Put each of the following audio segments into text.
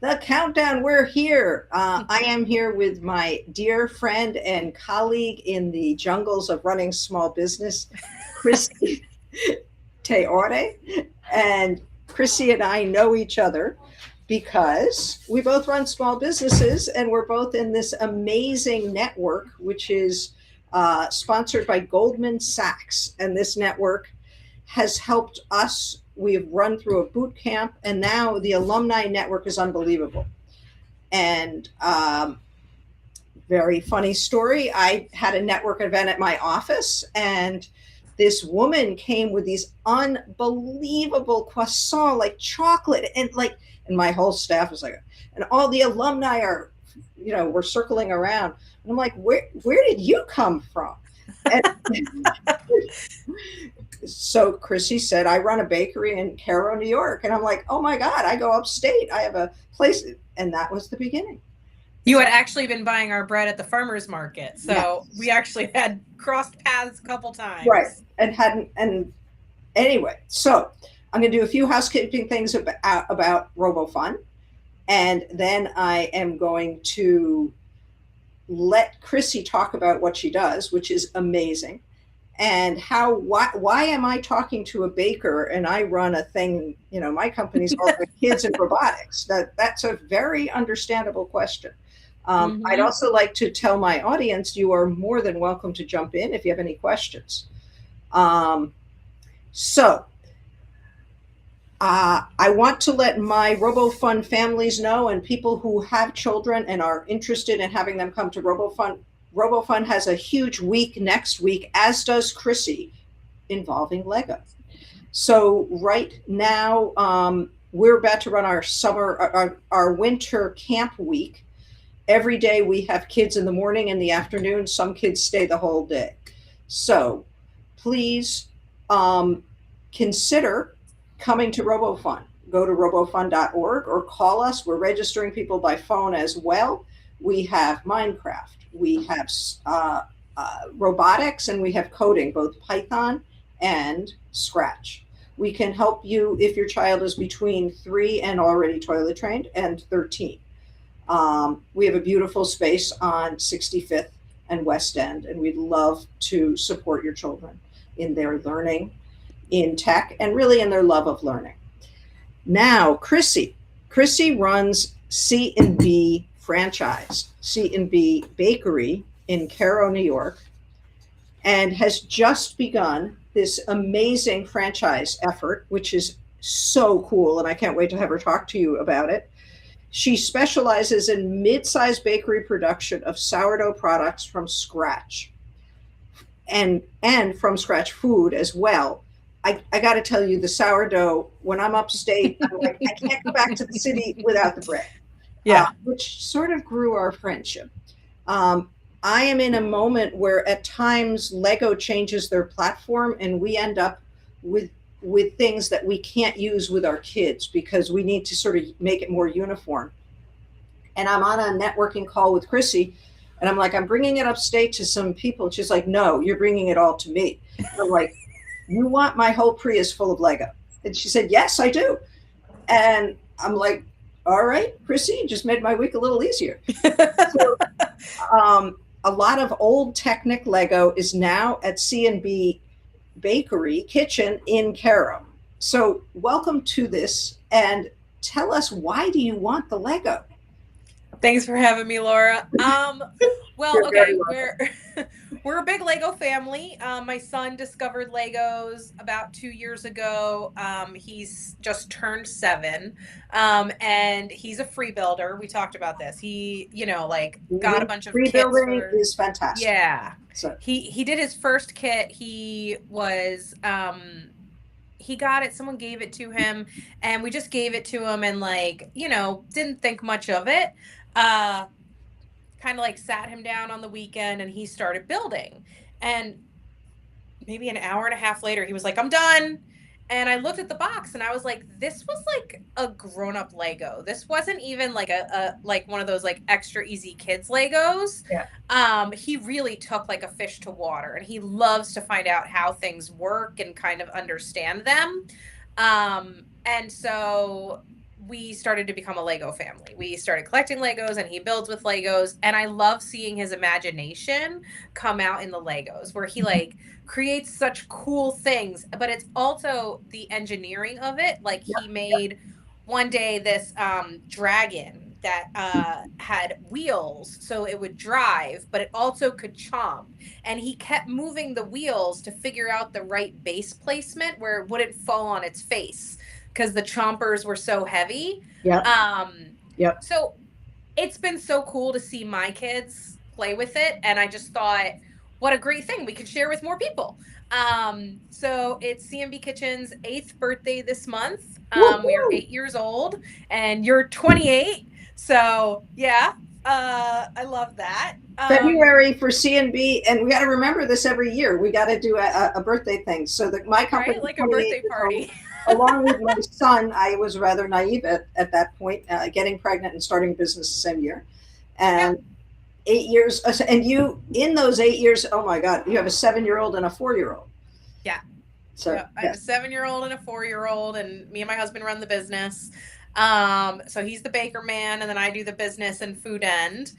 The countdown, we're here. I am here with my dear friend and colleague in the jungles of running small business, Chrissy Traore. And Chrissy and I know each other because we both run small businesses and we're both in this amazing network, which is sponsored by Goldman Sachs. And this network has helped us. We've run through a boot camp, and now the alumni network is unbelievable. And very funny story. I had a network event at my office, and this woman came with these unbelievable croissant, like chocolate, and my whole staff was like, and all the alumni are, we're circling around. And I'm like, where did you come from? And so Chrissy said, I run a bakery in Cairo, New York. And I'm like, oh my God, I go upstate. I have a place. And that was the beginning. You had actually been buying our bread at the farmer's market. So we actually had crossed paths a couple times. Right. And anyway, so I'm going to do a few housekeeping things about Robofun. And then I am going to let Chrissy talk about what she does, which is amazing. And why am I talking to a baker and I run a thing, my company's called Kids and Robotics. That's a very understandable question. I'd also like to tell my audience, you are more than welcome to jump in if you have any questions. So I want to let my Robofun families know, and people who have children and are interested in having them come to Robofun. Robofun has a huge week next week, as does Chrissy, involving Lego. So right now, we're about to run our winter camp week. Every day we have kids in the morning and the afternoon. Some kids stay the whole day. So please consider coming to Robofun. Go to robofun.org or call us. We're registering people by phone as well. We have Minecraft. We have robotics, and we have coding, both Python and Scratch. We can help you if your child is between 3 and already toilet trained and 13. We have a beautiful space on 65th and West End, and we'd love to support your children in their learning in tech and really in their love of learning. Now, Chrissy runs C&B franchise, C&B Bakery in Cairo, New York, and has just begun this amazing franchise effort, which is so cool, and I can't wait to have her talk to you about it. She specializes in mid-sized bakery production of sourdough products from scratch, and from scratch food as well. I got to tell you, the sourdough, when I'm upstate, I'm like, I can't go back to the city without the bread. Which sort of grew our friendship. I am in a moment where at times Lego changes their platform and we end up with things that we can't use with our kids because we need to sort of make it more uniform. And I'm on a networking call with Chrissy, and I'm like, I'm bringing it upstate to some people. She's like, no, you're bringing it all to me. And I'm like, you want my whole Prius full of Lego? And she said, yes, I do. And I'm like, all right, Chrissy, you just made my week a little easier. So, a lot of old Technic Lego is now at C&B Bakery Kitchen in Cairo. So welcome to this, and tell us, why do you want the Lego? Thanks for having me, Laura. Well, okay, we're a big Lego family. My son discovered Legos about 2 years ago. He's just turned 7, and he's a free builder. We talked about this. He, got a bunch of free kits. Building is fantastic. Yeah. So he did his first kit. He was he got it, someone gave it to him, and we just gave it to him and didn't think much of it. Kind of sat him down on the weekend and he started building. And maybe an hour and a half later, he was like, I'm done. And I looked at the box and I was like, this was like a grown-up Lego. This wasn't even like a one of those extra easy kids Legos. Yeah. He really took like a fish to water, and he loves to find out how things work and kind of understand them. And so we started to become a Lego family. We started collecting Legos and he builds with Legos. And I love seeing his imagination come out in the Legos where he like creates such cool things, but it's also the engineering of it. Like Yep. he made one day this dragon that had wheels so it would drive, but it also could chomp. And he kept moving the wheels to figure out the right base placement where it wouldn't fall on its face because the chompers were so heavy. Yep. Um, Yep. so it's been so cool to see my kids play with it. And I just thought, what a great thing we could share with more people. So it's CMB Kitchen's 8th birthday this month. We are Woo-hoo! 8 years old and you're 28. So yeah, I love that. February for CNB, and we got to remember this every year. We got to do a birthday thing. So that my company, right? Like a birthday party. Along with my son, I was rather naive at that point, getting pregnant and starting business the same year. And 8 years, and you, in those 8 years, oh my God, you have a 7-year-old and a 4-year-old. Yeah. So I have a 7-year-old and a 4-year-old, and me and my husband run the business. So he's the baker man, and then I do the business and food end.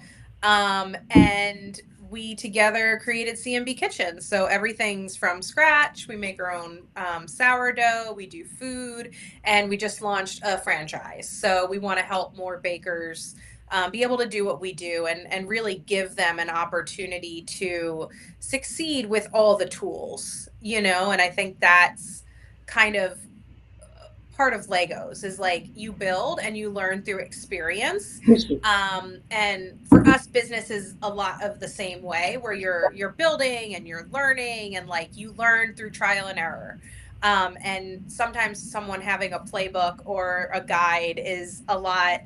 And we together created CMB Kitchen. So everything's from scratch. We make our own sourdough, we do food, and we just launched a franchise. So we want to help more bakers be able to do what we do and really give them an opportunity to succeed with all the tools, you know? And I think that's kind of part of Legos is like you build and you learn through experience. And for us, business is a lot of the same way where you're building and you're learning and like you learn through trial and error. And sometimes someone having a playbook or a guide is a lot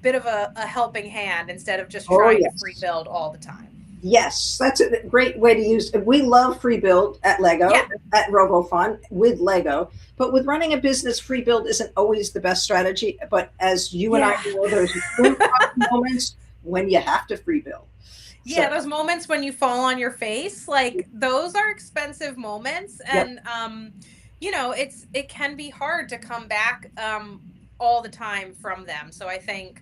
bit of a helping hand instead of just trying to free build all the time. Yes, that's a great way to use it. We love free build at Lego, at Robofun with Lego, but with running a business, free build isn't always the best strategy. But as you and I know, there's moments when you have to free build. Yeah, those moments when you fall on your face, like those are expensive moments. And, you know, it can be hard to come back all the time from them. So I think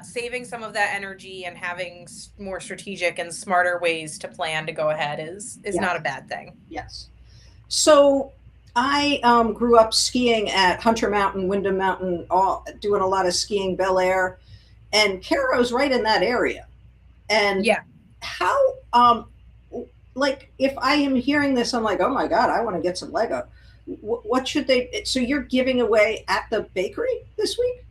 saving some of that energy and having more strategic and smarter ways to plan to go ahead is not a bad thing. Yes. So I grew up skiing at Hunter Mountain, Windham Mountain, doing a lot of skiing, Bel Air, and Caro's right in that area. And how, like, if I am hearing this, I'm like, oh my God, I want to get some Lego. What should they? So you're giving away at the bakery this week?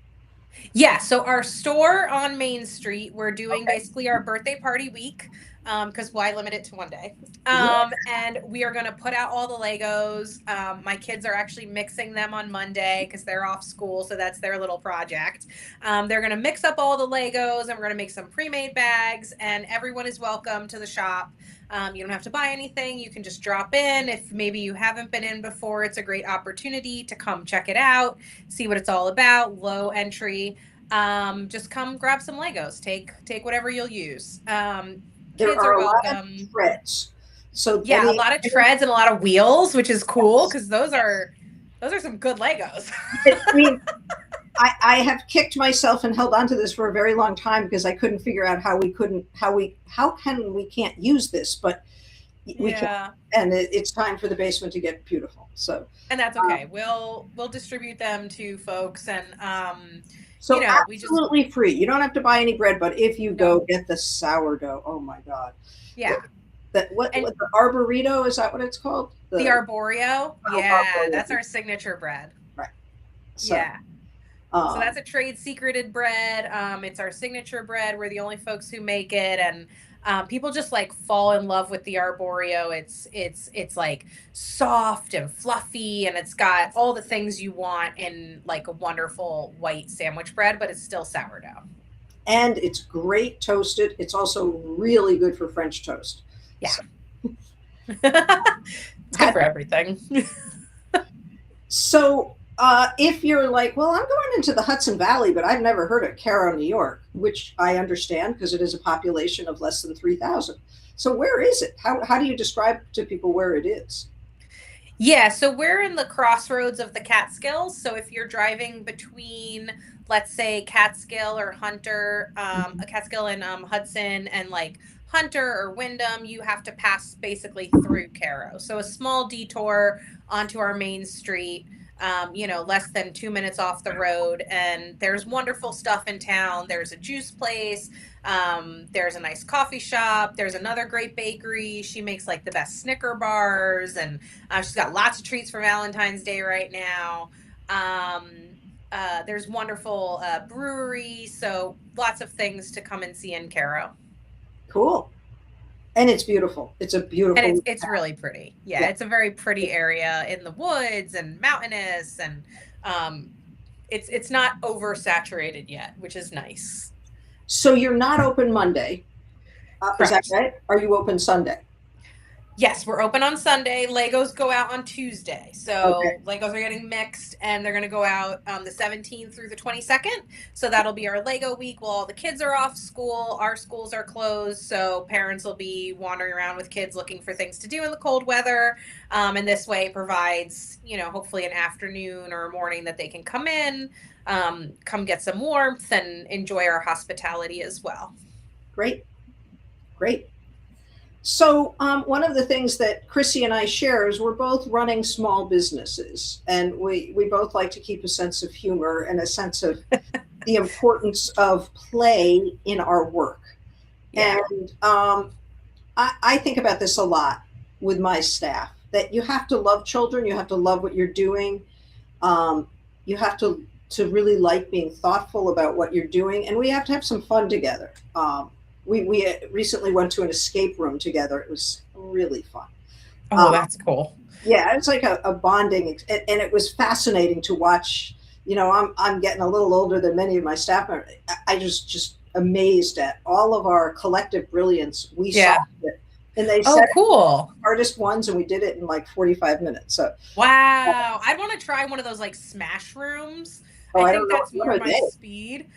Yeah, so our store on Main Street, we're doing basically our birthday party week because why limit it to one day? And we are going to put out all the Legos. My kids are actually mixing them on Monday because they're off school, so that's their little project. They're going to mix up all the Legos, and we're going to make some pre-made bags, and everyone is welcome to the shop. You don't have to buy anything. You can just drop in. If maybe you haven't been in before, it's a great opportunity to come check it out, see what it's all about, low entry. Just come grab some Legos. Take whatever you'll use. There kids are welcome. A lot of treads. So yeah, a lot of treads and a lot of wheels, which is cool because those are some good Legos. I mean, I have kicked myself and held onto this for a very long time because I couldn't figure out how we can't use this, but we can, and it's time for the basement to get beautiful. So, and that's okay. We'll distribute them to folks, and so you know, absolutely free. You don't have to buy any bread, but if you go get the sourdough, oh my God. Yeah. What the arborito, is that what it's called? The arborio? Yeah, arborio. That's our signature bread. Right. So, yeah. So that's a trade secreted bread. It's our signature bread. We're the only folks who make it, and people just like fall in love with the arborio. It's like soft and fluffy, and it's got all the things you want in like a wonderful white sandwich bread, but it's still sourdough. And it's great toasted. It's also really good for French toast. Yeah. So. It's good for everything. So if you're like, well, I'm going into the Hudson Valley, but I've never heard of Caro, New York, which I understand because it is a population of less than 3,000. So where is it? How do you describe to people where it is? Yeah, so we're in the crossroads of the Catskills. So if you're driving between, let's say, Catskill or Hunter, a Catskill and Hudson, and like Hunter or Wyndham, you have to pass basically through Caro. So a small detour onto our main street. Less than 2 minutes off the road, and there's wonderful stuff in town. There's a juice place, there's a nice coffee shop, there's another great bakery. She makes like the best Snicker bars, and she's got lots of treats for Valentine's Day right now. Um, there's wonderful brewery, so lots of things to come and see in Caro. Cool. And it's beautiful. It's a And beautiful it's town. really pretty. Yeah, Yeah. it's a very pretty area in the woods and mountainous, and um, it's not oversaturated yet, which is nice. So you're not open Monday. Is that Correct. right? Are you open Sunday? Yes, we're open on Sunday. Legos go out on Tuesday. Okay. So Legos are getting mixed, and they're going to go out the 17th through the 22nd. So that'll be our Lego week while all the kids are off school. Our schools are closed. So parents will be wandering around with kids looking for things to do in the cold weather. And this way it provides, hopefully an afternoon or a morning that they can come in, come get some warmth, and enjoy our hospitality as well. Great. Great. So, one of the things that Chrissy and I share is we're both running small businesses, and we both like to keep a sense of humor and a sense of the importance of play in our work. Yeah. And I think about this a lot with my staff that you have to love children, you have to love what you're doing, you have to really like being thoughtful about what you're doing, and we have to have some fun together. We recently went to an escape room together. It was really fun. Oh, Um, that's cool. yeah, it's like a bonding, and it was fascinating to watch. I'm getting a little older than many of my staff members. I just amazed at all of our collective brilliance. We Yeah. solved it, and they Oh, said cool. the hardest ones, and we did it in like 45 minutes. So, Wow. I'd want to try one of those like smash rooms. oh, I I don't think know that's what more are my they? speed.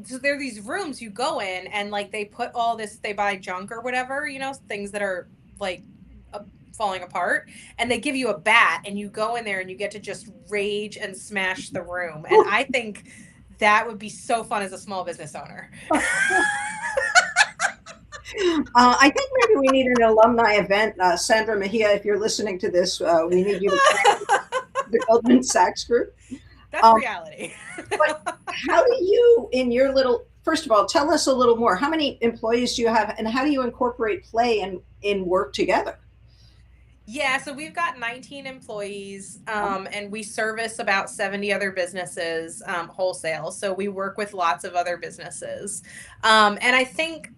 So there are these rooms you go in, and like they put all this, they buy junk or whatever, things that are like uh, falling apart, and they give you a bat, and you go in there and you get to just rage and smash the room. And I think that would be so fun as a small business owner. I think maybe we need an alumni event. Sandra Mejia, if you're listening to this, we need you to come to the Goldman Sachs Group. That's Um, reality. but how do you, in your little, first of all, tell us a little more. How many employees do you have, and how do you incorporate play in work together? Yeah, so we've got 19 employees, and we service about 70 other businesses, wholesale. So we work with lots of other businesses. And I think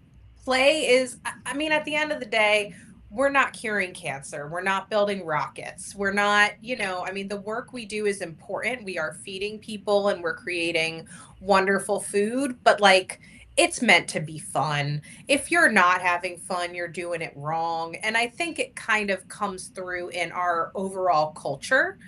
play is, I mean, at the end of the day, we're not curing cancer. We're not building rockets. We're not, I mean, the work we do is important. We are feeding people and we're creating wonderful food, but like, it's meant to be fun. If you're not having fun, you're doing it wrong. And I think it kind of comes through in our overall culture.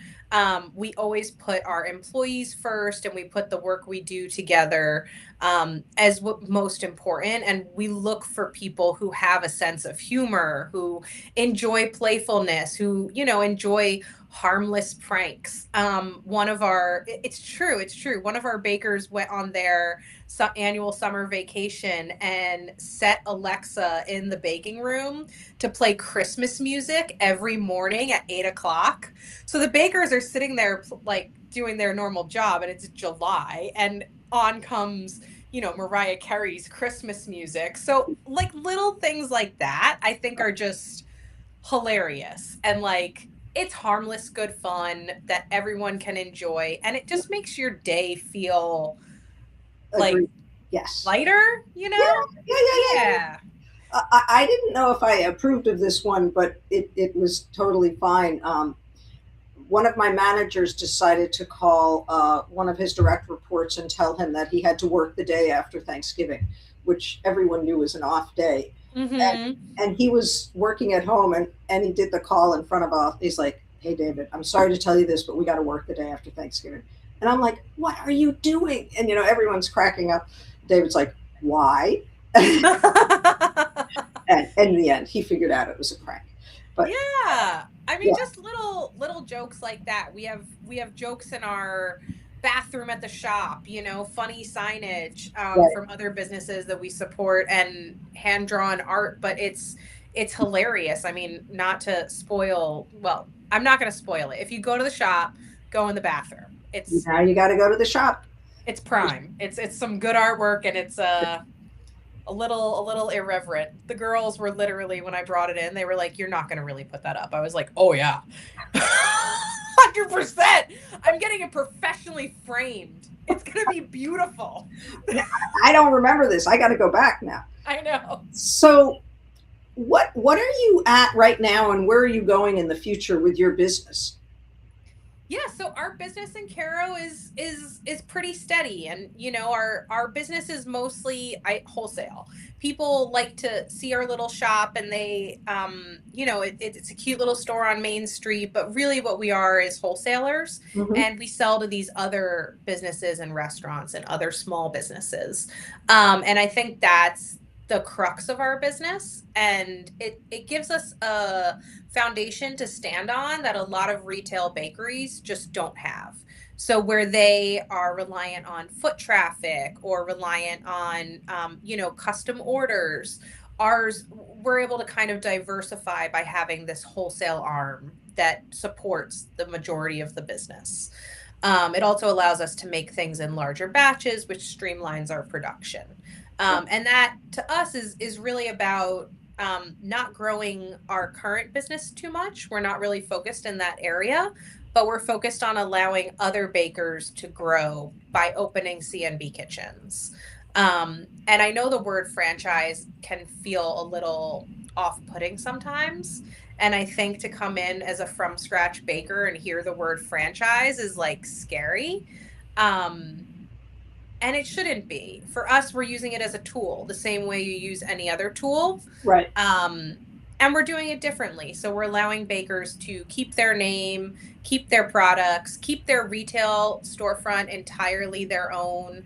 We always put our employees first, and we put the work we do together as what most important. And we look for people who have a sense of humor, who enjoy playfulness, who, enjoy harmless pranks. It's true. One of our bakers went on their annual summer vacation and set Alexa in the baking room to play Christmas music every morning at 8 o'clock. So the bakers are sitting there like doing their normal job, and it's July, and on comes Mariah Carey's Christmas music. So like little things like that I think are just hilarious, and like it's harmless good fun that everyone can enjoy, and it just makes your day feel like Agreed. Yes. lighter, Yeah, yeah, yeah, yeah, yeah. Yeah. I didn't know if I approved of this one, but it was totally fine. One of my managers decided to call one of his direct reports and tell him that he had to work the day after Thanksgiving, which everyone knew was an off day. And, Mm-hmm. and he was working at home, and he did the call in front of us. He's like, "Hey, David, I'm sorry to tell you this, but we got to work the day after Thanksgiving." And I'm like, "What are you doing?" And, everyone's cracking up. David's like, "Why?" And in the end, he figured out it was a prank. But Yeah. I mean, yeah, just little jokes like that. We have jokes in our bathroom at the shop, funny signage right. from other businesses that we support and hand drawn art, but it's hilarious. I mean, not to spoil, well, I'm not going to spoil it. If you go to the shop, go in the bathroom. Now you got to go to the shop. It's prime. It's some good artwork, and it's a little irreverent. The girls were literally, when I brought it in, they were like, "You're not going to really put that up." I was like, "Oh yeah, 100%. I'm getting it professionally framed. It's going to be beautiful." I don't remember this. I got to go back now. I know. So, what are you at right now, and where are you going in the future with your business? Yeah, so our business in Caro is pretty steady, and our business is mostly wholesale. People like to see our little shop, and they it's a cute little store on Main Street, but really what we are is wholesalers, Mm-hmm. and we sell to these other businesses and restaurants and other small businesses. And I think that's the crux of our business, and it gives us a foundation to stand on that a lot of retail bakeries just don't have. So where they are reliant on foot traffic or reliant on custom orders, ours, we're able to kind of diversify by having this wholesale arm that supports the majority of the business. It also allows us to make things in larger batches, which streamlines our production. And that to us is really about not growing our current business too much. We're not really focused in that area, but we're focused on allowing other bakers to grow by opening CNB kitchens. And I know the word franchise can feel a little off-putting sometimes. And I think to come in as a from scratch baker and hear the word franchise is like scary. Um, and it shouldn't be. For us, we're using it as a tool, the same way you use any other tool. Right. Um, and we're doing it differently. So we're allowing bakers to keep their name, keep their products, keep their retail storefront entirely their own.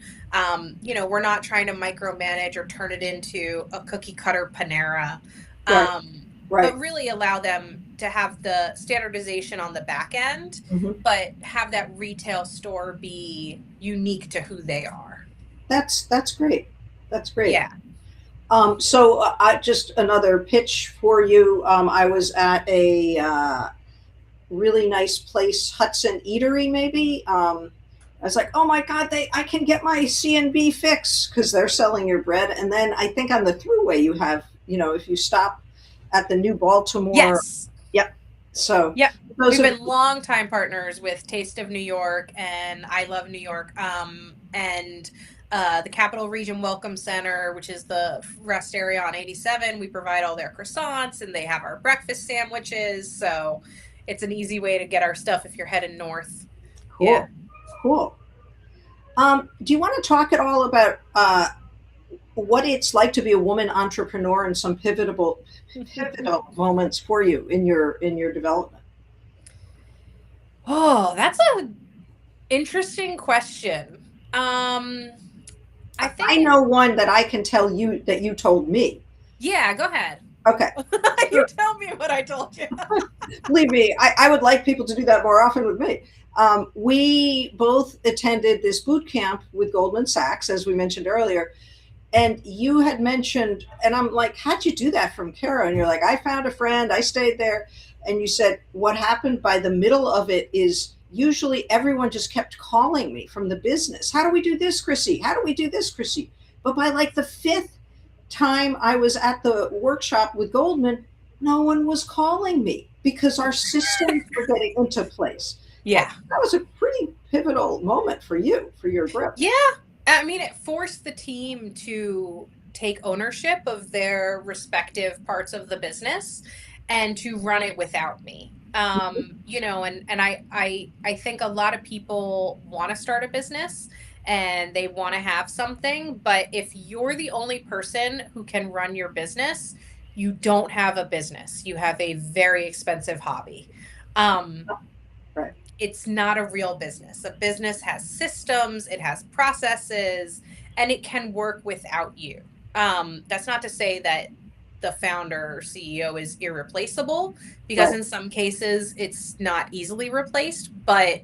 We're not trying to micromanage or turn it into a cookie cutter Panera. Right. But Right. really allow them to have the standardization on the back end, Mm-hmm. but have that retail store be unique to who they are. That's great. That's great. Yeah. So I just another pitch for you. I was at a really nice place, Hudson Eatery, maybe. I was like, oh my God, I can get my CNB fix because they're selling your bread. And then I think on the throughway you have, if you stop at the New Baltimore. Yes. Yep. So Yep. those We've are been longtime partners with Taste of New York and I Love New York. And the Capital Region Welcome Center, which is the rest area on 87. We provide all their croissants and they have our breakfast sandwiches. So it's an easy way to get our stuff if you're heading north. Yeah. cool. Cool. Do you want to talk at all about what it's like to be a woman entrepreneur and some pivotal moments for you in your development? Oh, that's a interesting question. I think I know one that I can tell you that you told me. yeah, go ahead. Okay. You tell me what I told you. Believe me, I would like people to do that more often with me. We both attended this boot camp with Goldman Sachs, as we mentioned earlier. And you had mentioned, and I'm like, how'd you do that from Kara? And you're like, I found a friend, I stayed there. And you said, what happened by the middle of it is usually everyone just kept calling me from the business. How do we do this, Chrissy? How do we do this, Chrissy? But by like the fifth time I was at the workshop with Goldman, no one was calling me because our systems were getting into place. Yeah. That was a pretty pivotal moment for you, for your growth. Yeah. I mean, it forced the team to take ownership of their respective parts of the business and to run it without me. And I think a lot of people want to start a business and they want to have something, but if you're the only person who can run your business, you don't have a business. You have a very expensive hobby. Um, Right. it's not a real business. A business has systems, it has processes, and it can work without you. That's not to say that the founder or CEO is irreplaceable, because Right. in some cases it's not easily replaced, but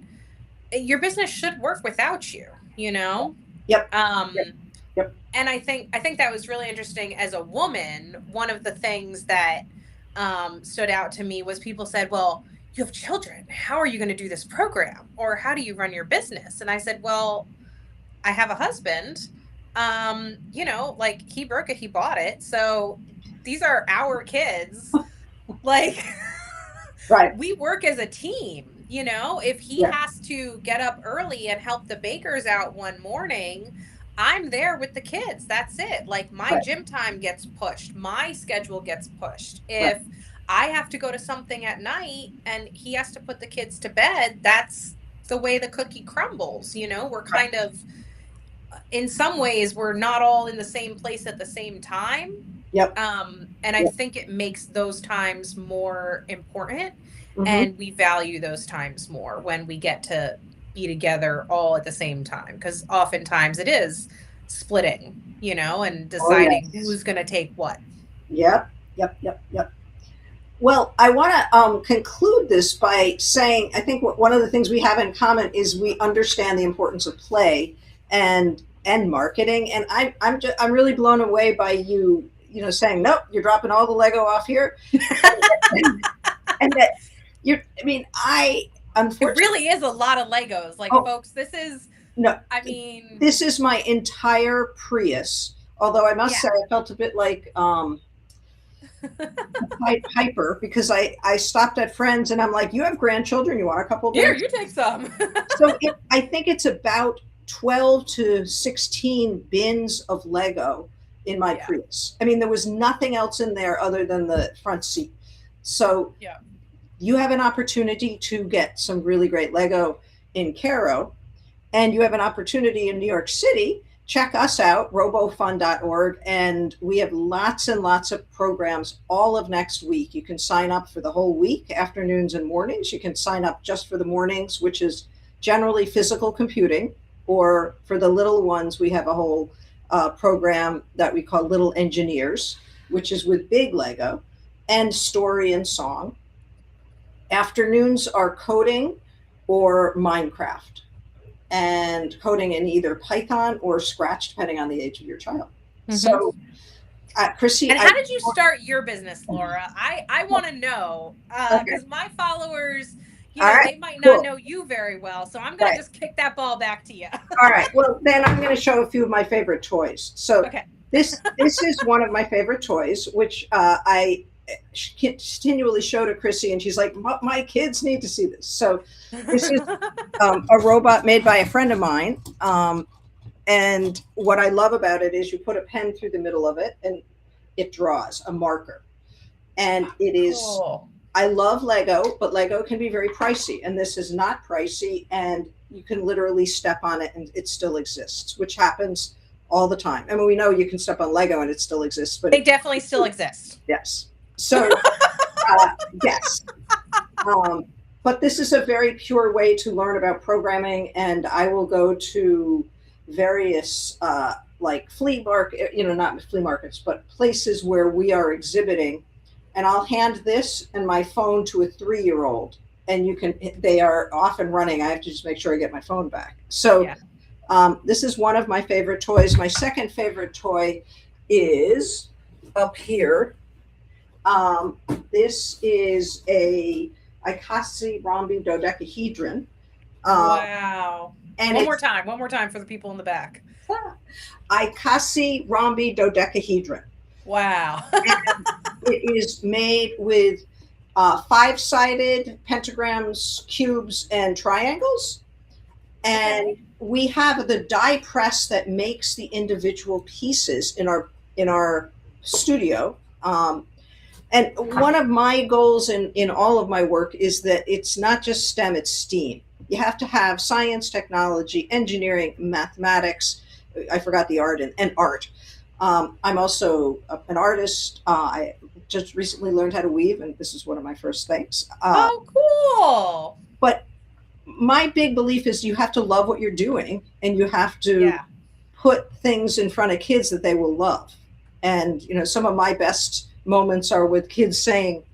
your business should work without you, you know? Yep. Um, Yep. Yep. and I think that was really interesting as a woman. One of the things that stood out to me was people said, well, you have children. How are you going to do this program? Or how do you run your business? And I said, well, I have a husband. Like he broke it, he bought it. So these are our kids. Like Right. we work as a team. If he Yeah. has to get up early and help the bakers out one morning, I'm there with the kids. That's it. Like my Right. gym time gets pushed, my schedule gets pushed. Right. If I have to go to something at night and he has to put the kids to bed, that's the way the cookie crumbles. We're Right. kind of, in some ways, we're not all in the same place at the same time. Yep. And I Yep. think it makes those times more important, Mm-hmm. and we value those times more when we get to be together all at the same time, because oftentimes it is splitting, and Oh, deciding yes. who's going to take what. Yep. Yep. Yep. Yep. Well, I want to conclude this by saying I think one of the things we have in common is we understand the importance of play and marketing. And I'm really blown away by saying nope, you're dropping all the Lego off here, and that I mean, I It unfortunately really is a lot of Legos. Like, oh folks, this is, no, I mean, this is my entire Prius. Although I must yeah. say, I felt a bit like Piper, because I stopped at friends and I'm like, you have grandchildren, you want a couple of Here, grandchildren? you take some. So I think it's about 12 to 16 bins of Lego in my Yeah. Prius. I mean, there was nothing else in there other than the front seat. So Yeah. you have an opportunity to get some really great Lego in Caro, and you have an opportunity in New York City. Check us out, robofun.org, and we have lots and lots of programs all of next week. You can sign up for the whole week, afternoons and mornings. You can sign up just for the mornings, which is generally physical computing, or for the little ones, we have a whole program that we call Little Engineers, which is with big Lego and story and song. Afternoons are coding or Minecraft, and coding in either Python or Scratch, depending on the age of your child. Mhm. So, Chrissy, and how did you start your business, Laura? I want to know, because my followers, right, they might not cool. know you very well. So I'm going to just kick that ball back to you. All right. Well, then I'm going to show a few of my favorite toys. So Okay. this is one of my favorite toys, which I continually show to Chrissy, and she's like, my kids need to see this. So this is a robot made by a friend of mine. And what I love about it is you put a pen through the middle of it and it draws a marker. And it is, Cool. I love Lego, but Lego can be very pricey. And this is not pricey. And you can literally step on it and it still exists, which happens all the time. I mean, we know you can step on Lego and it still exists, but they definitely still exist. Yes. So, yes. But this is a very pure way to learn about programming. And I will go to various like flea market, not flea markets, but places where we are exhibiting. And I'll hand this and my phone to a 3-year-old, and they are off and running. I have to just make sure I get my phone back. So Yeah. This is one of my favorite toys. My second favorite toy is up here. This is a Ikasi rhombi dodecahedron. Wow. And one more time for the people in the back. Ikasi rhombi dodecahedron. Wow. It is made with 5-sided pentagrams, cubes, and triangles. And we have the die press that makes the individual pieces in our studio. And one of my goals in all of my work is that it's not just STEM, it's STEAM. You have to have science, technology, engineering, mathematics. I forgot the art and art. I'm also an artist. I just recently learned how to weave, and this is one of my first things. Oh, cool. But my big belief is you have to love what you're doing, and you have to put things in front of kids that they will love. And, some of my best moments are with kids saying,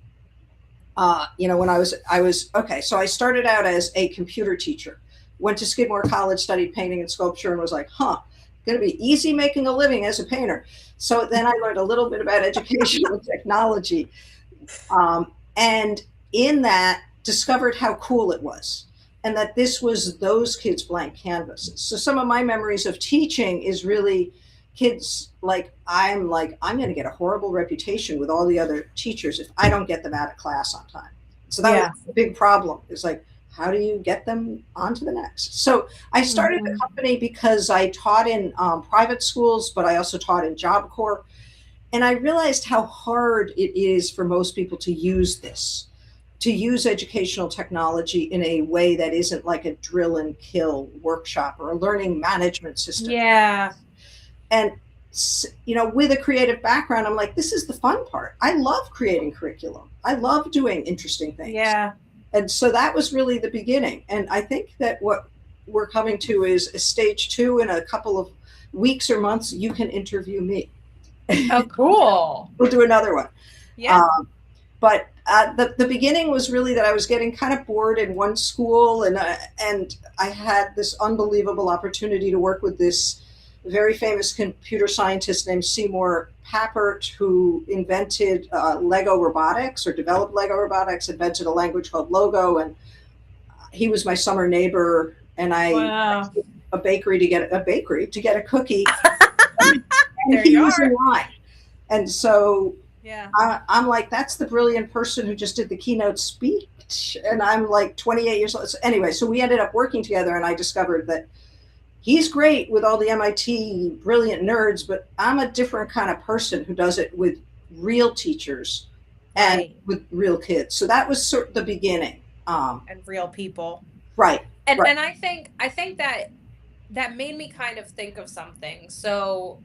when I was okay. So I started out as a computer teacher, went to Skidmore College, studied painting and sculpture, and was like, going to be easy making a living as a painter. So then I learned a little bit about educational technology, and in that discovered how cool it was, and that this was those kids' blank canvases. So some of my memories of teaching is really kids like I'm going to get a horrible reputation with all the other teachers if I don't get them out of class on time. So that was a big problem. It's like, how do you get them on to the next? So I started the company because I taught in private schools, but I also taught in Job Corps. And I realized how hard it is for most people to use this, to use educational technology in a way that isn't like a drill and kill workshop or a learning management system. Yeah. And, with a creative background, I'm like, this is the fun part. I love creating curriculum. I love doing interesting things. Yeah. And so that was really the beginning. And I think that what we're coming to is a stage 2 in a couple of weeks or months. You can interview me. Oh, cool. We'll do another one. Yeah. But the beginning was really that I was getting kind of bored in one school, and I had this unbelievable opportunity to work with this very famous computer scientist named Seymour Papert, who invented Lego robotics, or developed Lego robotics, invented a language called Logo, and he was my summer neighbor, and I a bakery to get a cookie. And he was in line. And so I'm like, that's the brilliant person who just did the keynote speech. And I'm like 28 years old. So anyway, so we ended up working together, and I discovered that he's great with all the MIT brilliant nerds, but I'm a different kind of person who does it with real teachers and with real kids. So that was sort of the beginning. And real people. Right. And I think that made me kind of think of something. So,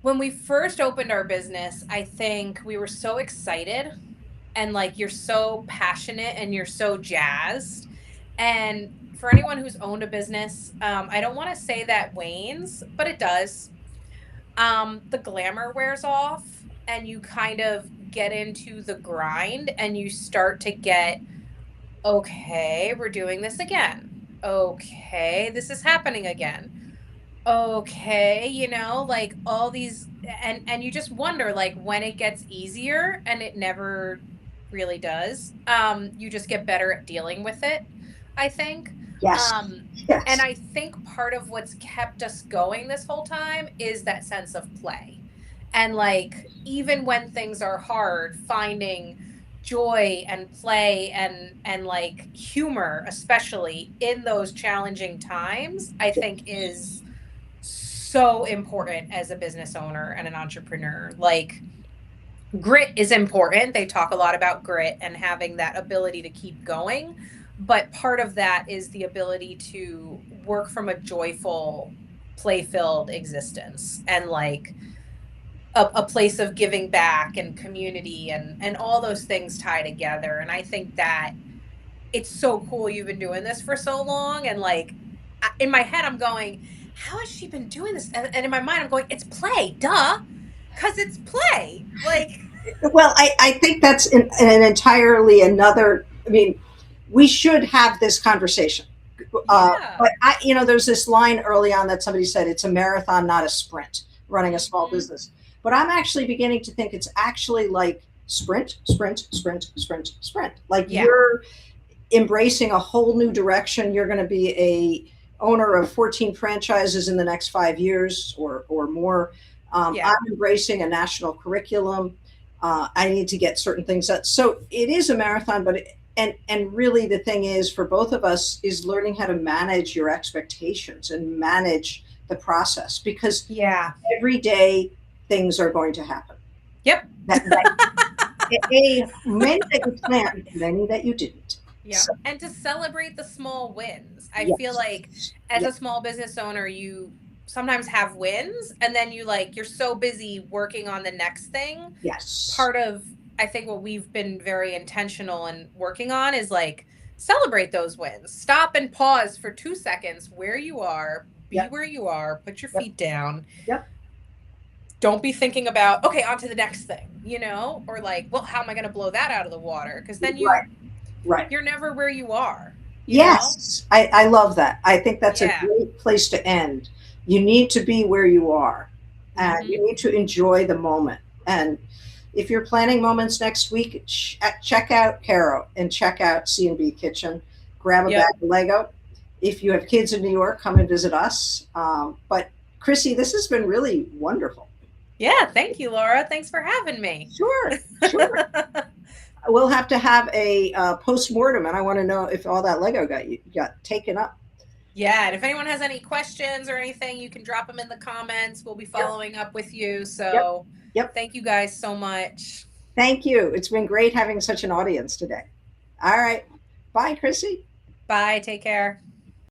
when we first opened our business, I think we were so excited, and like, you're so passionate and you're so jazzed. And for anyone who's owned a business, I don't want to say that wanes, but it does. The glamour wears off, and you kind of get into the grind, and you start to get, okay, we're doing this again. Okay, this is happening again. Okay, like all these, and you just wonder, like, when it gets easier, and it never really does. You just get better at dealing with it, I think. Yes. Yes. And I think part of what's kept us going this whole time is that sense of play. And like, even when things are hard, finding joy and play and like humor, especially in those challenging times, I think is so important as a business owner and an entrepreneur. Like, grit is important. They talk a lot about grit and having that ability to keep going. But part of that is the ability to work from a joyful, play-filled existence, and like a place of giving back and community and all those things tie together. And I think that it's so cool you've been doing this for so long. And like, in my head, I'm going, how has she been doing this? And in my mind, I'm going, it's play, duh, because it's play. Like, well, I think that's an entirely another. I mean, we should have this conversation. But there's this line early on that somebody said, it's a marathon, not a sprint, running a small business. But I'm actually beginning to think it's actually like sprint, sprint, sprint, sprint, sprint. Like, you're embracing a whole new direction. You're going to be a owner of 14 franchises in the next 5 years or more. I'm embracing a national curriculum. I need to get certain things done. So it is a marathon, but and really the thing is, for both of us, is learning how to manage your expectations and manage the process, because every day things are going to happen. Yep. Many that you planned, many that you didn't. Yeah. So, and to celebrate the small wins. I feel like as a small business owner, you sometimes have wins, and then you're so busy working on the next thing. Yes. Part of, I think, what we've been very intentional in working on is like, celebrate those wins. Stop and pause for 2 seconds where you are, be where you are, put your feet down. Yep. don't be thinking about, okay, on to the next thing, you know, or like, well, how am I going to blow that out of the water? Because then Right, right. you're never where you are, you know? Yes, I love that. I think that's a Yeah. great place to end. You need to be where you are, and Mm-hmm. you need to enjoy the moment. And if you're planning moments next week, check out Caro and check out C&B Kitchen. Grab a Yep. bag of Lego. If you have kids in New York, come and visit us. But Chrissy, this has been really wonderful. Yeah. Thank you, Laura. Thanks for having me. Sure, sure. We'll have to have a post-mortem, and I want to know if all that Lego got taken up. Yeah, and if anyone has any questions or anything, you can drop them in the comments. We'll be following up with you. Yep, So yep. thank you guys so much. Thank you. It's been great having such an audience today. All right. Bye, Chrissy. Bye. Take care.